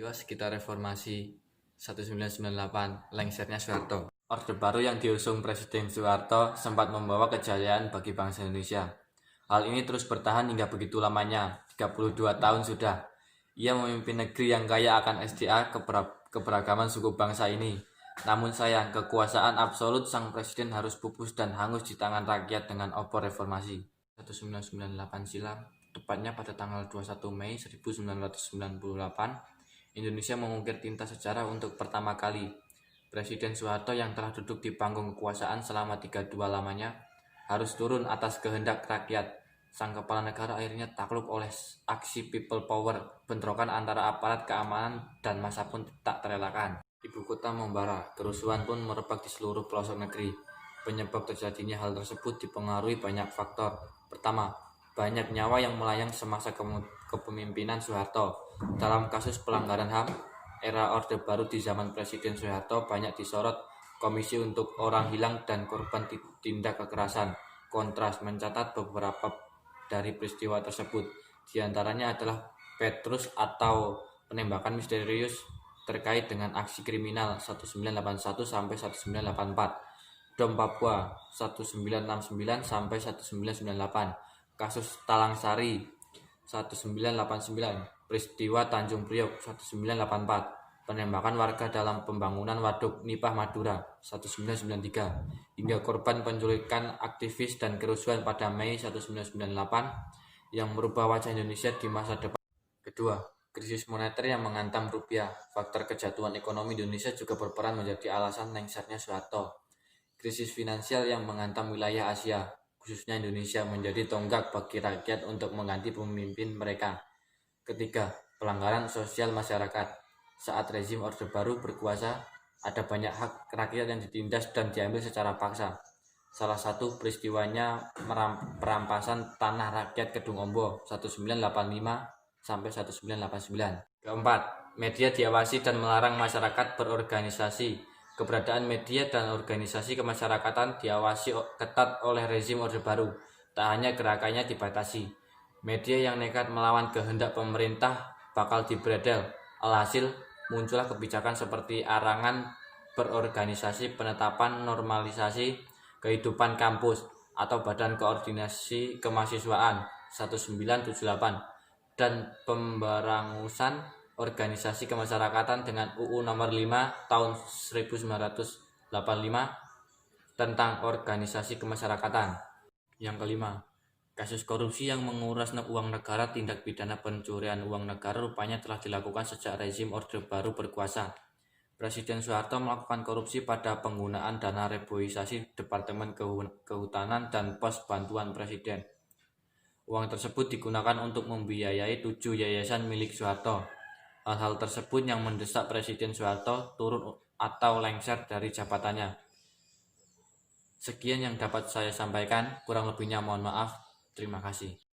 Peristiwa sekitar reformasi 1998, lengsernya Soeharto. Orde Baru yang diusung Presiden Soeharto sempat membawa kejayaan bagi bangsa Indonesia. Hal ini terus bertahan hingga begitu lamanya, 32 tahun sudah. Ia memimpin negeri yang kaya akan SDA keberagaman suku bangsa ini. Namun sayang, kekuasaan absolut sang presiden harus pupus dan hangus di tangan rakyat dengan obor reformasi. 1998 silam, tepatnya pada tanggal 21 Mei 1998, Indonesia mengukir tinta sejarah untuk pertama kali. Presiden Soeharto yang telah duduk di panggung kekuasaan selama 32 lamanya harus turun atas kehendak rakyat. Sang kepala negara akhirnya takluk oleh aksi people power, bentrokan antara aparat keamanan dan massa pun tak terelakkan. Ibu kota membara, kerusuhan pun merebak di seluruh pelosok negeri. Penyebab terjadinya hal tersebut dipengaruhi banyak faktor. Pertama, banyak nyawa yang melayang semasa kepemimpinan Soeharto. Dalam kasus pelanggaran HAM, era Orde Baru di zaman Presiden Soeharto banyak disorot Komisi untuk Orang Hilang dan Korban Tindak Kekerasan. Kontras mencatat beberapa dari peristiwa tersebut. Di antaranya adalah Petrus atau penembakan misterius terkait dengan aksi kriminal 1981 sampai 1984. Dom Papua 1969 sampai 1998. Kasus Talang Sari 1989. Peristiwa Tanjung Priok 1984, penembakan warga dalam pembangunan Waduk Nipah Madura 1993, hingga korban penculikan aktivis dan kerusuhan pada Mei 1998 yang merubah wajah Indonesia di masa depan. Kedua, krisis moneter yang menghantam rupiah. Faktor kejatuhan ekonomi Indonesia juga berperan menjadi alasan lengsernya Soeharto. Krisis finansial yang menghantam wilayah Asia, khususnya Indonesia, menjadi tonggak bagi rakyat untuk mengganti pemimpin mereka. Ketiga, pelanggaran sosial masyarakat. Saat rezim Orde Baru berkuasa, ada banyak hak rakyat yang ditindas dan diambil secara paksa. Salah satu peristiwanya perampasan tanah rakyat Kedung Ombo 1985 sampai 1989. Keempat, media diawasi dan melarang masyarakat berorganisasi. Keberadaan media dan organisasi kemasyarakatan diawasi ketat oleh rezim Orde Baru. Tak hanya gerakannya dibatasi. Media yang nekat melawan kehendak pemerintah bakal dibredel. Alhasil, muncullah kebijakan seperti arangan berorganisasi, penetapan normalisasi kehidupan kampus atau Badan Koordinasi Kemahasiswaan 1978 dan pemberangusan organisasi kemasyarakatan dengan UU Nomor 5 Tahun 1985 tentang organisasi kemasyarakatan. Yang kelima, kasus korupsi yang menguras uang negara. Tindak pidana pencurian uang negara rupanya telah dilakukan sejak rezim Orde Baru berkuasa. Presiden Soeharto melakukan korupsi pada penggunaan dana reboisasi Departemen Kehutanan dan Pos Bantuan Presiden. Uang tersebut digunakan untuk membiayai 7 yayasan milik Soeharto. Hal-hal tersebut yang mendesak Presiden Soeharto turun atau lengser dari jabatannya. Sekian yang dapat saya sampaikan, kurang lebihnya mohon maaf. Terima kasih.